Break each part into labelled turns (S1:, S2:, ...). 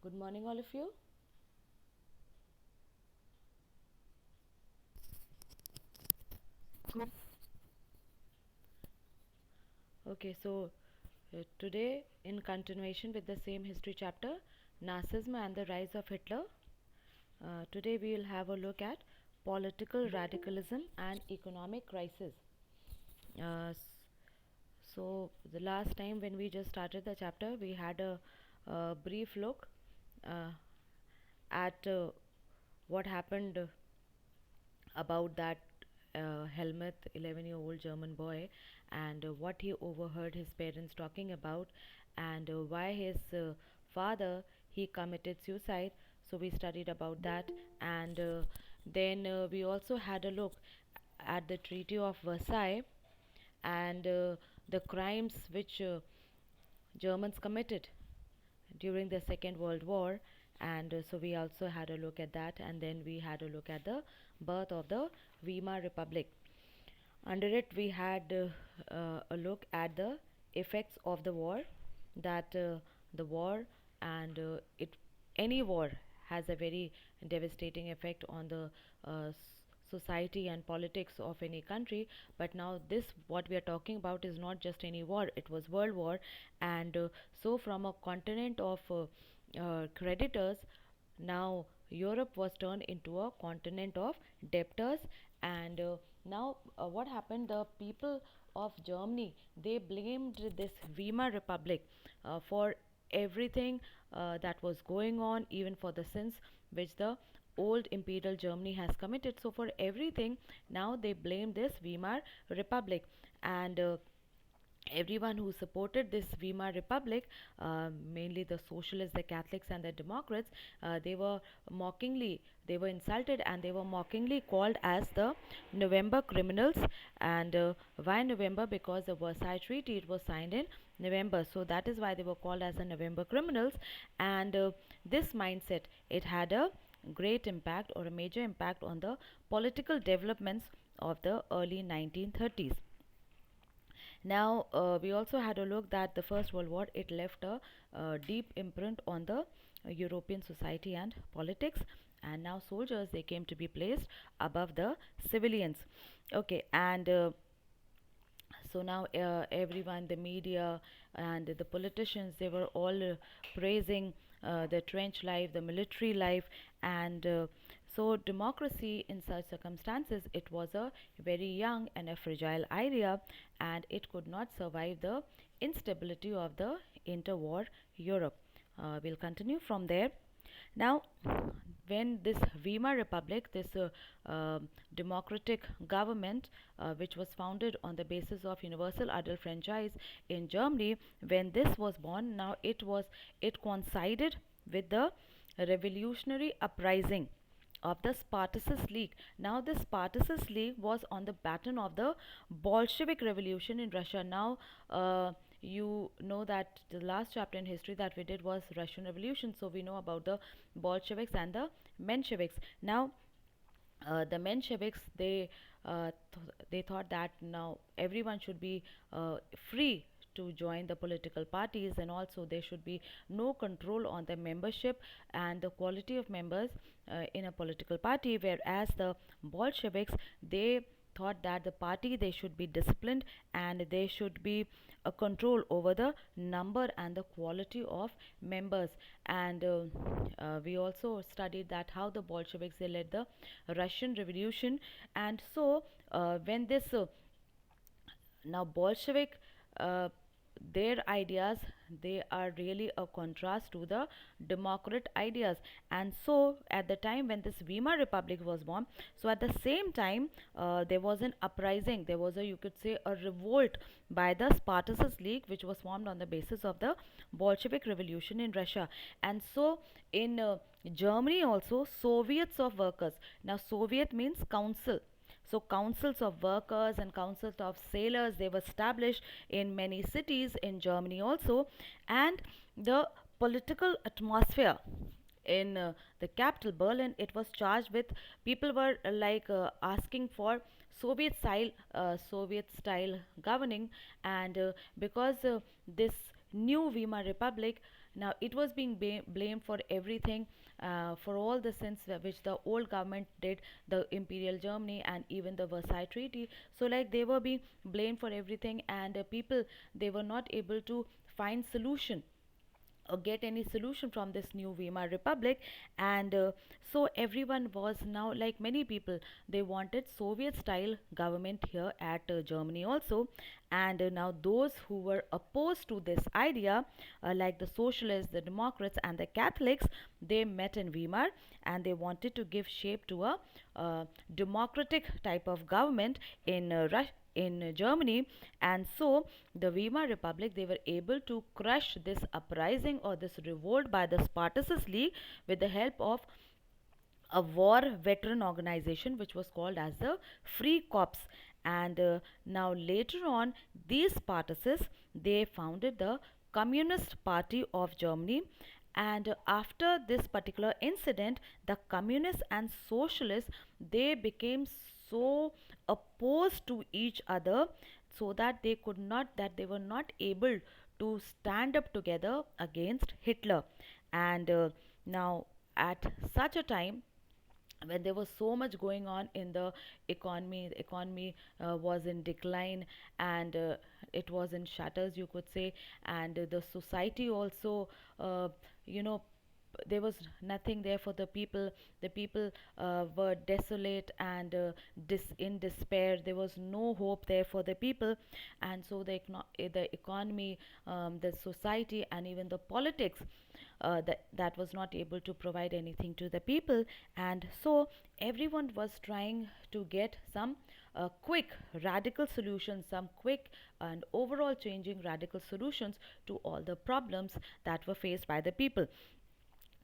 S1: Good morning, all of you. Okay, so today, in continuation with the same history chapter, Nazism and the rise of Hitler, today we will have a look at political radicalism and economic crisis. Uh, s- so, the last time when we just started the chapter, we had a brief look uh, at what happened about that Helmut, 11-year-old German boy, and what he overheard his parents talking about, and why his father he committed suicide. So we studied about that, and then we also had a look at the Treaty of Versailles and the crimes which Germans committed during the Second World War, and so we also had a look at that, and then we had a look at the birth of the Weimar Republic. Under it, we had a look at the effects of the war, that the war and it any war has a very devastating effect on the society and politics of any country. But now this what we are talking about is not just any war, it was world war. And so from a continent of creditors, now Europe was turned into a continent of debtors. And now what happened, the people of Germany, they blamed this Weimar Republic for everything that was going on, even for the sins which the old imperial Germany has committed. So for everything, now they blame this Weimar Republic. And everyone who supported this Weimar Republic, mainly the socialists, the Catholics, and the Democrats, they were insulted, and they were mockingly called as the November criminals. And why November? Because the Versailles Treaty, it was signed in November, so that is why they were called as the November criminals. And this mindset, it had a great impact, or a major impact, on the political developments of the early 1930s. Now, we also had a look that the First World War, it left a deep imprint on the European society and politics. And now soldiers, they came to be placed above the civilians. Okay, and so now everyone, the media and the politicians, they were all praising the trench life, the military life. And so democracy in such circumstances, it was a very young and a fragile idea, and it could not survive the instability of the interwar Europe. We'll continue from there. Now, when this Weimar Republic, this democratic government, which was founded on the basis of universal adult franchise in Germany, when this was born, now it coincided with the revolutionary uprising of the Spartacus League. Now, the Spartacus League was on the pattern of the Bolshevik Revolution in Russia. Now, you know that the last chapter in history that we did was Russian Revolution, so we know about the Bolsheviks and the Mensheviks. Now, the Mensheviks, they thought that now everyone should be free to join the political parties, and also there should be no control on the membership and the quality of members in a political party. Whereas the Bolsheviks, they thought that the party, they should be disciplined, and they should be a control over the number and the quality of members. And we also studied that how the Bolsheviks, they led the Russian Revolution. And so when this now Bolshevik, uh, their ideas, they are really a contrast to the democrat ideas. And so at the time when this Weimar Republic was born, so at the same time there was an uprising, there was a, you could say, a revolt by the Spartacus League, which was formed on the basis of the Bolshevik Revolution in Russia. And so in Germany also, Soviets of workers, now Soviet means council, so councils of workers and councils of sailors, they were established in many cities in Germany also. And the political atmosphere in the capital Berlin, it was charged with, people were asking for Soviet style governing. And because this new Weimar Republic, Now it was being blamed for everything, for all the sins which the old government did, the Imperial Germany and even the Versailles Treaty. So like they were being blamed for everything, and people, they were not able to find solution or get any solution from this new Weimar Republic. And so everyone was now, like many people, they wanted Soviet style government here at Germany also. And now those who were opposed to this idea, like the socialists, the Democrats, and the Catholics, they met in Weimar, and they wanted to give shape to a democratic type of government in Germany. And so the Weimar Republic, they were able to crush this uprising or this revolt by the Spartacus League with the help of a war veteran organization which was called as the Free Corps. And now later on, these Spartacists, they founded the Communist Party of Germany. And after this particular incident, the communists and socialists, they became so opposed to each other, so that they were not able to stand up together against Hitler. And now at such a time, when there was so much going on in the economy was in decline, and it was in shutters, you could say. And the society also, uh, you know there was nothing there for the people. The people were desolate and in despair. There was no hope there for the people. And so the economy, the society, and even the politics, that was not able to provide anything to the people. And so everyone was trying to get some quick radical solutions, some quick and overall changing radical solutions to all the problems that were faced by the people.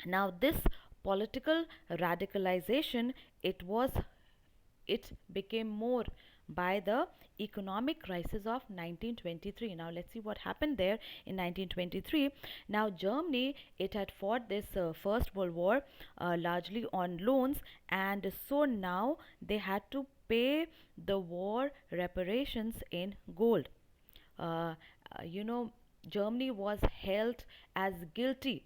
S1: Now this political radicalization, it became more by the economic crisis of 1923. Now let's see what happened there in 1923. Now Germany, it had fought this first world war largely on loans, and so now they had to pay the war reparations in gold. uh, you know, Germany was held as guilty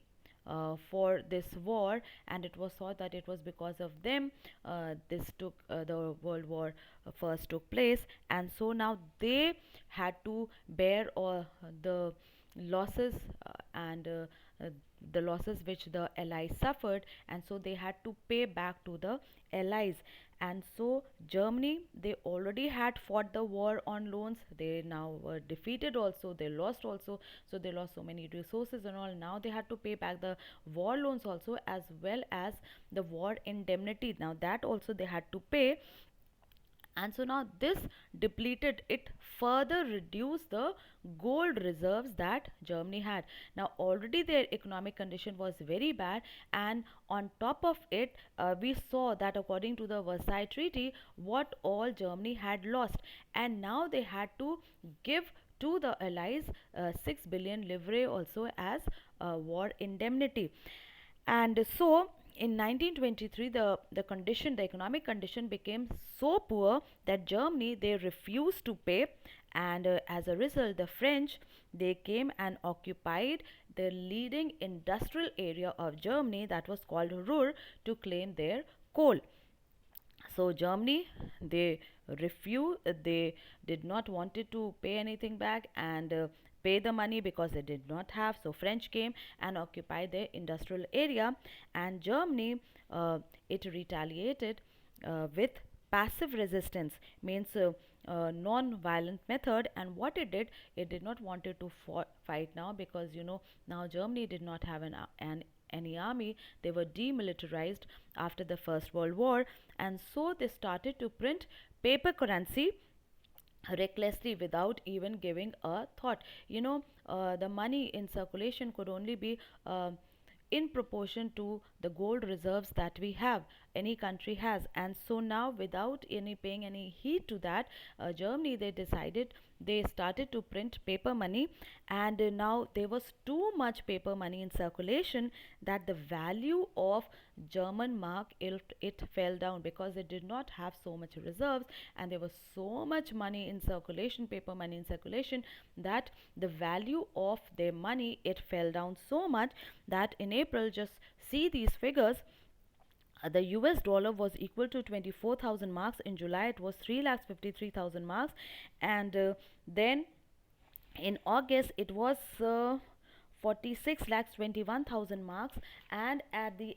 S1: for this war, and it was thought that it was because of them the World War first took place. And so now they had to bear all the losses, and uh, the losses which the Allies suffered, and so they had to pay back to the Allies. And so Germany, they already had fought the war on loans. They now were defeated also, they lost also. So they lost so many resources and all. Now they had to pay back the war loans also, as well as the war indemnity. Now that also they had to pay. And so now this depleted, it further reduced the gold reserves that Germany had. Now already their economic condition was very bad, and on top of it, we saw that according to the Versailles Treaty, what all Germany had lost. And now they had to give to the Allies 6 billion livre also as war indemnity. And so in 1923, the economic condition became so poor that Germany, they refused to pay. And as a result, the French, they came and occupied the leading industrial area of Germany, that was called Ruhr, to claim their coal. So Germany, they they did not wanted to pay anything back, and pay the money, because they did not have. So French came and occupied their industrial area, and Germany, it retaliated with passive resistance, means non-violent method. And what it did not wanted to fight now, because now Germany did not have an any army. They were demilitarized after the First World War, and so they started to print paper currency recklessly, without even giving a thought. The money in circulation could only be in proportion to the gold reserves that we have, any country has. And so now, without any paying any heed to that, Germany, they decided they started to print paper money, and now there was too much paper money in circulation that the value of German mark, it fell down because it did not have so much reserves, and there was so much money in circulation, paper money in circulation, that the value of their money, it fell down so much that in April, just see these figures, the US dollar was equal to 24,000 marks. In July, it was 3,53,000 marks. And then in August, it was 46 lakhs 21,000 marks. And at the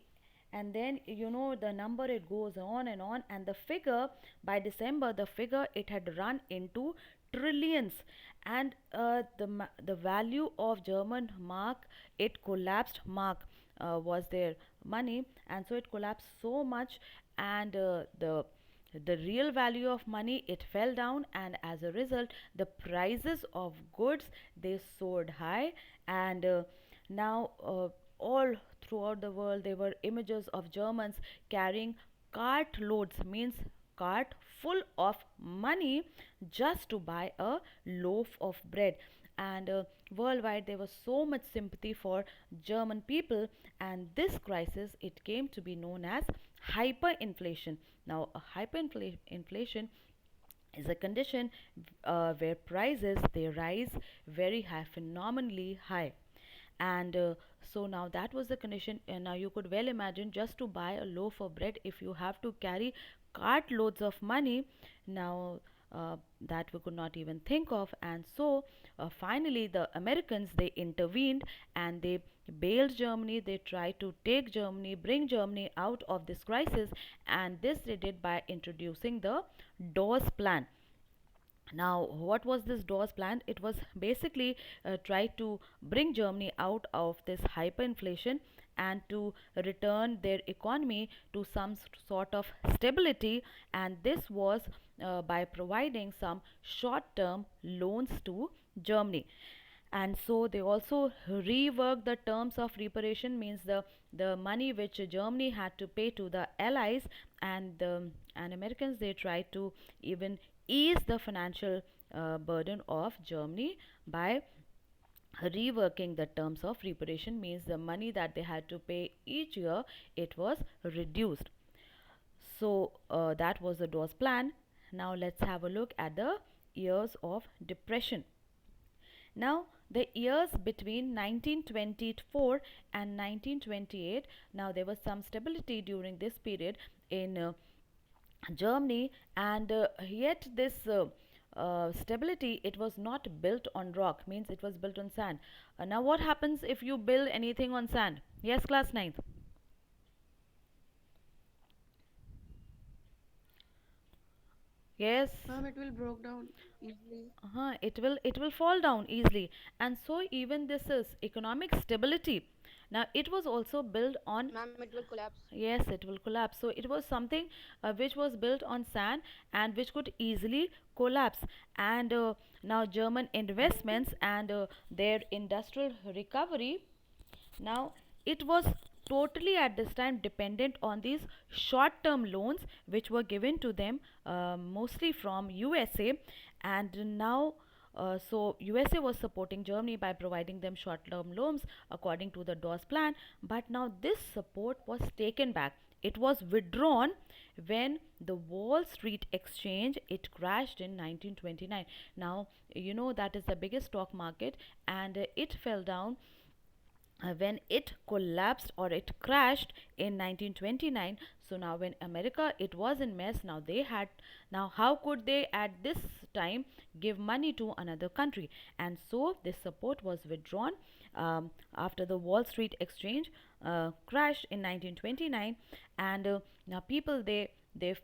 S1: and then the number, it goes on and on, and the figure, by December, the figure, it had run into trillions. And the value of German mark, it collapsed. Mark was their money, and so it collapsed so much, and the real value of money, it fell down, and as a result, the prices of goods, they soared high. And now all throughout the world, there were images of Germans carrying cart loads, means cart full of money, just to buy a loaf of bread. And worldwide, there was so much sympathy for German people, and this crisis, it came to be known as hyperinflation. Now, a hyperinflation is a condition where prices, they rise very high, phenomenally high. And so now that was the condition. And now you could well imagine, just to buy a loaf of bread, if you have to carry cart loads of money. Now that we could not even think of. And so finally, the Americans, they intervened, and they bailed Germany. They tried to take Germany, bring Germany out of this crisis, and this they did by introducing the Dawes Plan. Now, what was this Dawes Plan? It was basically tried to bring Germany out of this hyperinflation, and to return their economy to some sort of stability. And this was by providing some short term loans to Germany. And so they also reworked the terms of reparation, means the money which Germany had to pay to the allies. And Americans, they tried to even ease the financial burden of Germany by reworking the terms of reparation, means the money that they had to pay each year, it was reduced. So that was the Dawes Plan. Now let's have a look at the years of depression. Now, the years between 1924 and 1928, now there was some stability during this period in Germany, and yet this stability, it was not built on rock, means it was built on sand. Now, what happens if you build anything on sand? Yes, class 9th. Yes.
S2: It will broke down easily.
S1: It will fall down easily. And so even this is economic stability. Now it was also built on.
S2: Ma'am, it will collapse.
S1: Yes, it will collapse. So it was something which was built on sand, and which could easily collapse. And now German investments and their industrial recovery, now it was totally at this time dependent on these short term loans which were given to them, mostly from USA. And now so USA was supporting Germany by providing them short term loans according to the Dawes Plan. But now this support was taken back. It was withdrawn when the Wall Street Exchange, it crashed in 1929. Now that is the biggest stock market, and it fell down when it collapsed, or it crashed in 1929. So now when America, it was in mess, now they had, now how could they at this time give money to another country? And so this support was withdrawn after the Wall Street Exchange crashed in 1929. And now people, they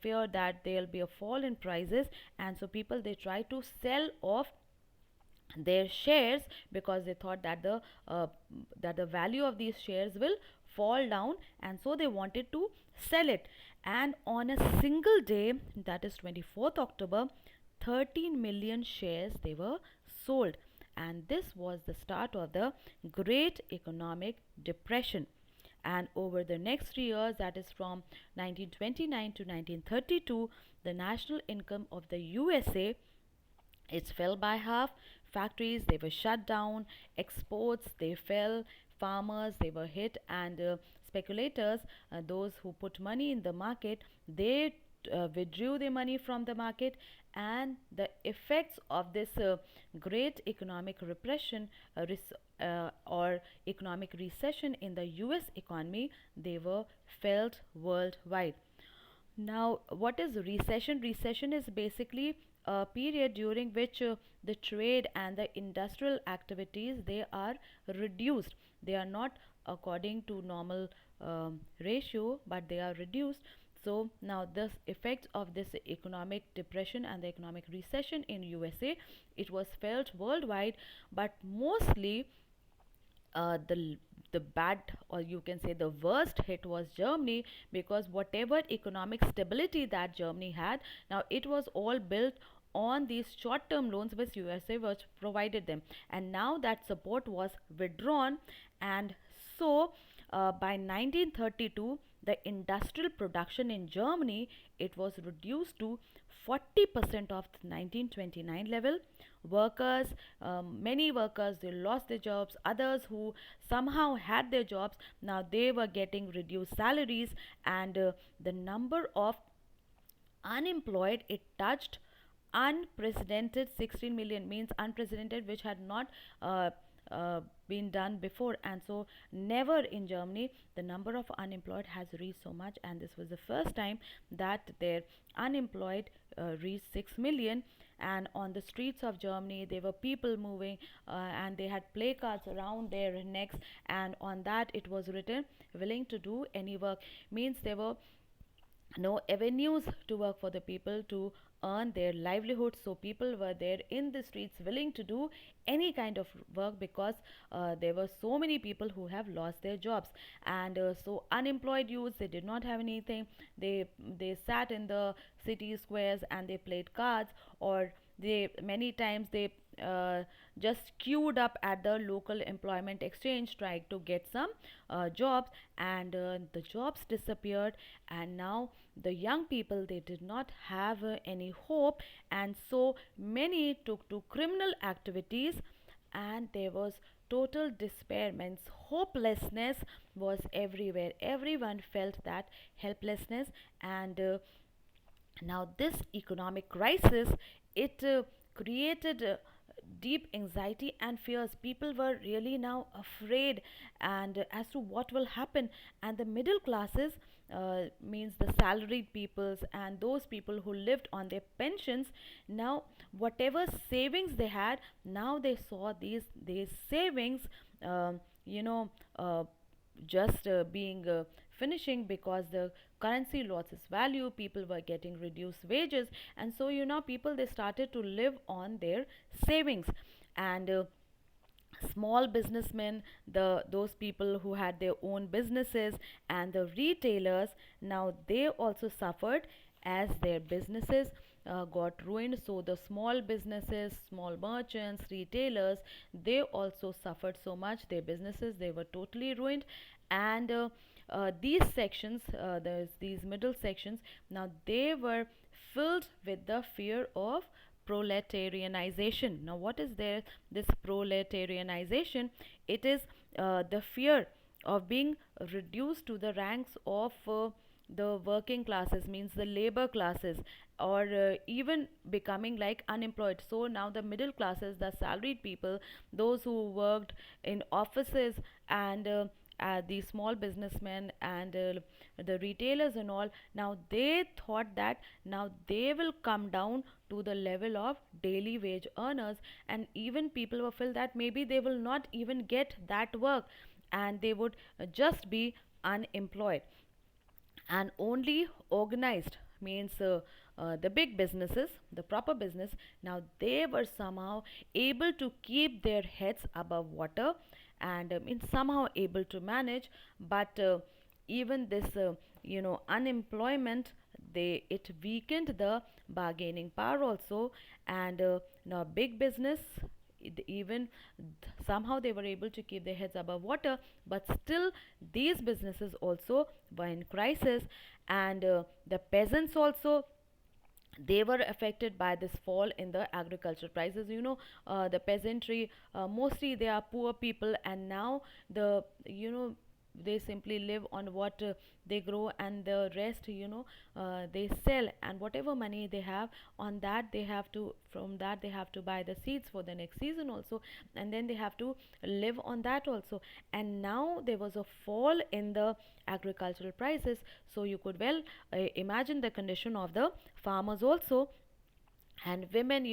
S1: fear that there'll be a fall in prices, and so people, they try to sell off their shares, because they thought that the value of these shares will fall down, and so they wanted to sell it. And on a single day, that is 24th October, 13 million shares, they were sold. And this was the start of the great economic depression. And over the next 3 years, that is from 1929 to 1932, the national income of the USA, it fell by half. Factories they were shut down, exports they fell, farmers they were hit, and speculators, those who put money in the market, they withdrew their money from the market. And the effects of this great economic repression, or economic recession in the US economy, they were felt worldwide. Now, what is recession? Recession is basically a period during which the trade and the industrial activities they are reduced. They are not according to normal ratio, but they are reduced. So now the effects of this economic depression and the economic recession in USA, it was felt worldwide, but mostly the bad, or you can say the worst hit, was Germany, because whatever economic stability that Germany had, now it was all built on these short term loans which USA was provided them, and now that support was withdrawn. And so by 1932 the industrial production in Germany, it was reduced to 40% of the 1929 level. Workers, many workers, they lost their jobs. Others who somehow had their jobs, now they were getting reduced salaries, and the number of unemployed, it touched unprecedented 16 million, means unprecedented, which had not been done before. And so never in Germany the number of unemployed has reached so much, and this was the first time that their unemployed reached 6 million. And on the streets of Germany there were people moving, and they had placards around their necks, and on that it was written, willing to do any work, means there were no avenues to work for the people to earn their livelihood. So people were there in the streets willing to do any kind of work, because there were so many people who have lost their jobs. And so unemployed youths, they did not have anything. They sat in the city squares and they played cards, or they many times they just queued up at the local employment exchange trying to get some jobs. And the jobs disappeared, and now the young people, they did not have any hope, and so many took to criminal activities. And there was total despair, means hopelessness was everywhere. Everyone felt that helplessness. And now this economic crisis, it created deep anxiety and fears. People were really now afraid, and as to what will happen. And the middle classes, means the salaried peoples and those people who lived on their pensions, now whatever savings they had, now they saw these savings, um, you know uh, just being finishing, because the currency lost its value. People were getting reduced wages, and so people, they started to live on their savings. And small businessmen, the those people who had their own businesses, and the retailers, now they also suffered as their businesses got ruined. So the small businesses, small merchants, retailers, they also suffered so much. Their businesses, they were totally ruined. And these sections, there's these middle sections, now they were filled with the fear of proletarianization. Now what is there, this proletarianization? It is the fear of being reduced to the ranks of the working classes, means the labor classes, or even becoming like unemployed. So now the middle classes, the salaried people, those who worked in offices, and the small businessmen, and the retailers and all, now they thought that now they will come down to the level of daily wage earners. And even people were feel that maybe they will not even get that work, and they would just be unemployed. And only organized, means the big businesses, the proper business, now they were somehow able to keep their heads above water, and means somehow able to manage. But even this unemployment, they it weakened the bargaining power also. And now big business, even somehow they were able to keep their heads above water, but still these businesses also were in crisis. And the peasants also, they were affected by this fall in the agricultural prices. The peasantry, mostly they are poor people, and now they simply live on what they grow, and the rest, they sell, and whatever money they have, on that they have to from that they have to buy the seeds for the next season also, and then they have to live on that also. And now there was a fall in the agricultural prices, so you could well imagine the condition of the farmers also. And women,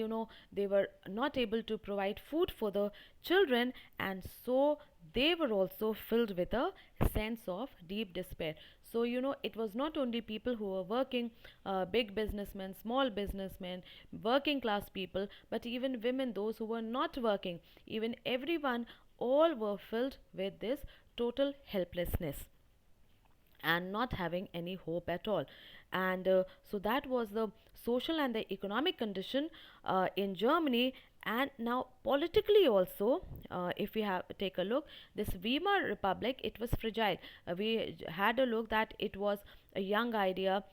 S1: they were not able to provide food for the children, and so they were also filled with a sense of deep despair. So it was not only people who were working, big businessmen, small businessmen, working class people, but even women, those who were not working, even everyone, all were filled with this total helplessness and not having any hope at all. And so that was the social and the economic condition in Germany. And now politically also, if we have take a look, this Weimar Republic, it was fragile. We had a look that it was a young idea,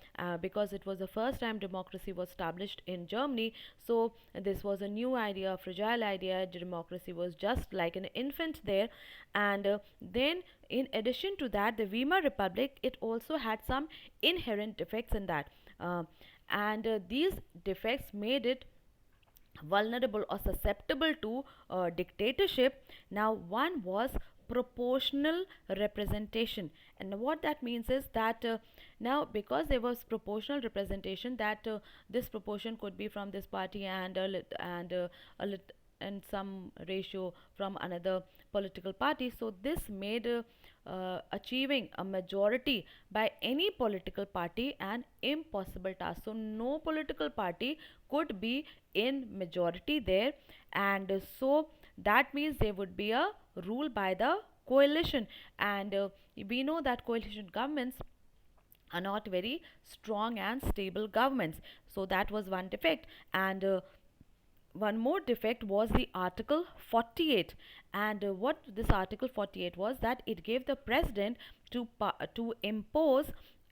S1: because it was the first time democracy was established in Germany. So this was a new idea, a fragile idea. Democracy was just like an infant there. And then in addition to that, the Weimar Republic, it also had some inherent defects in that. And these defects made it vulnerable or susceptible to dictatorship. Now, one was proportional representation, and what that means is that now, because there was proportional representation, that this proportion could be from this party, and a lit- and some ratio from another political party. So this made achieving a majority by any political party an impossible task. So no political party could be in majority there, and so that means there would be a rule by the coalition. And we know that coalition governments are not very strong and stable governments. So that was one defect. And one more defect was the Article 48. And what this Article 48 was, that it gave the president to impose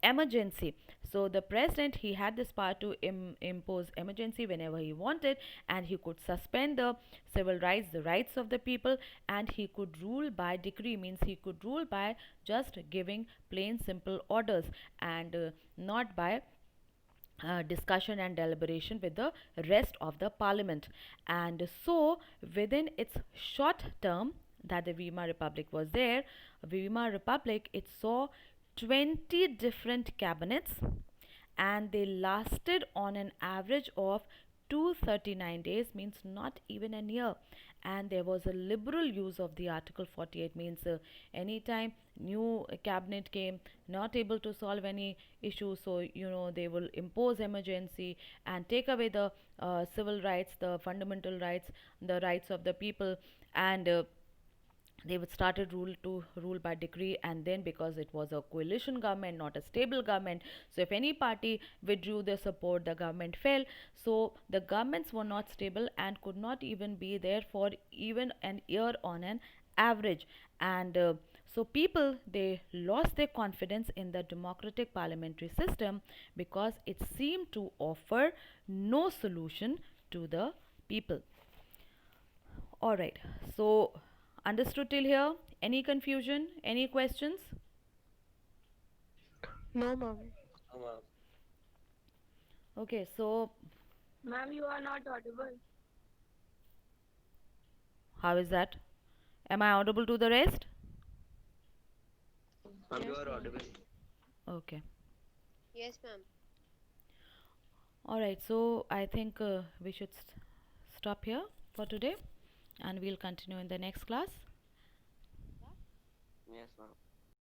S1: emergency. So the president, he had this power to impose emergency whenever he wanted, and he could suspend the civil rights, the rights of the people, and he could rule by decree, means he could rule by just giving plain simple orders, and not by discussion and deliberation with the rest of the parliament. And so within its short term that the Weimar Republic was there, Weimar Republic, it saw 20 different cabinets, and they lasted on an average of 239 days, means not even a year. And there was a liberal use of the Article 48, means anytime new cabinet came, not able to solve any issue, so they will impose emergency and take away the civil rights, the fundamental rights, the rights of the people. And they would started rule by decree. And then, because it was a coalition government, not a stable government, so if any party withdrew their support, the government fell. So the governments were not stable and could not even be there for even an year on an average. And so people, they lost their confidence in the democratic parliamentary system, because it seemed to offer no solution to the people. All right. So, understood till here? Any confusion? Any questions?
S2: No, ma'am.
S1: Okay. So,
S2: Ma'am, you are not audible.
S1: how is that? Am I audible to the rest?
S2: Yes, ma'am.
S1: Okay.
S3: Yes, ma'am.
S1: All right. So, I think we should stop here for today, and we'll continue in the next class.
S3: Yes, ma'am.